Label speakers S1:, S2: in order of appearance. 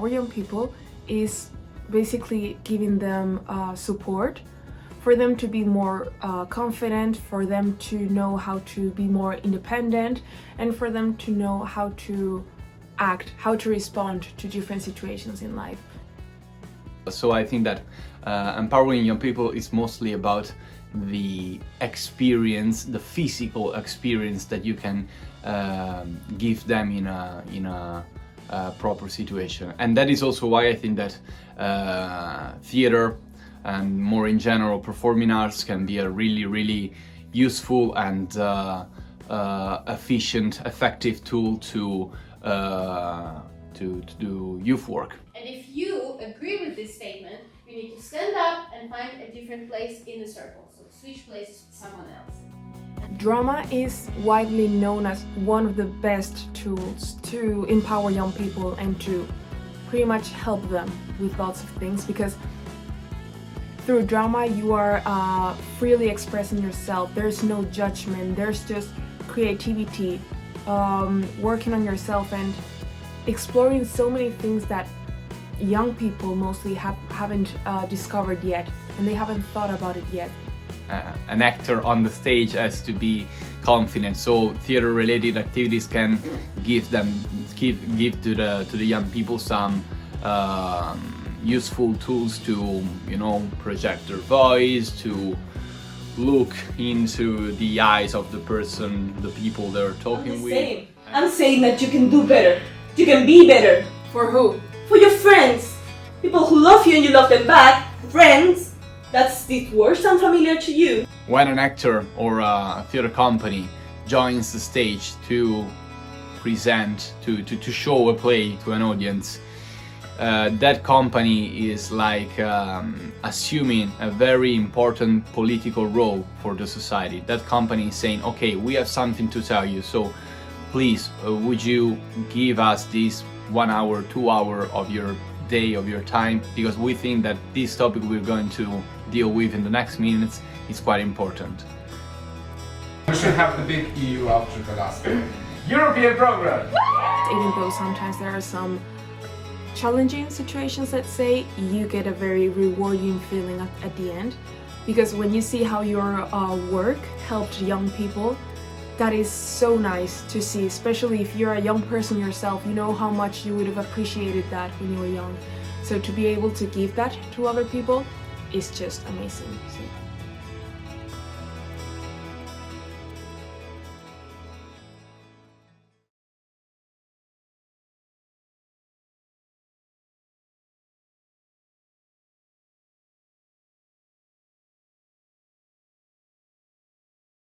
S1: empower young people is basically giving them support for them to be more confident, for them to know how to be more independent, and for them to know how to act, how to respond to different situations in life.
S2: So I think that empowering young people is mostly about the experience, the physical experience that you can give them in a proper situation. And that is also why I think that theater and more in general performing arts can be a really useful and efficient, effective tool to do youth work.
S3: And if you agree with this statement, you need to stand up and find a different place in the circle. So switch places with someone else.
S1: Drama is widely known as one of the best tools to empower young people and to pretty much help them with lots of things, because through drama you are freely expressing yourself. There's no judgment, there's just creativity, working on yourself and exploring so many things that young people mostly haven't discovered yet, and they haven't thought about it yet.
S2: An actor on the stage has to be confident, so theater-related activities can give to the young people some useful tools to, project their voice, to look into the eyes of the person, the people they're talking with.
S4: I'm saying that you can do better. You can be better.
S1: For who?
S4: For your friends. People who love you and you love them back. Friends. Does this word sound familiar to you?
S2: When an actor or a theater company joins the stage to present, to show a play to an audience, that company is like assuming a very important political role for the society. That company is saying, okay, we have something to tell you, so please, would you give us this 1 hour, 2 hours of your day, of your time, because we think that this topic we're going to deal with in the next minutes is quite important.
S5: We should have the big EU after the last European program.
S1: Even though sometimes there are some challenging situations, let's say, you get a very rewarding feeling at the end, because when you see how your work helped young people, that is so nice to see, especially if you're a young person yourself. You know how much you would have appreciated that when you were young. So to be able to give that to other people is just amazing. So.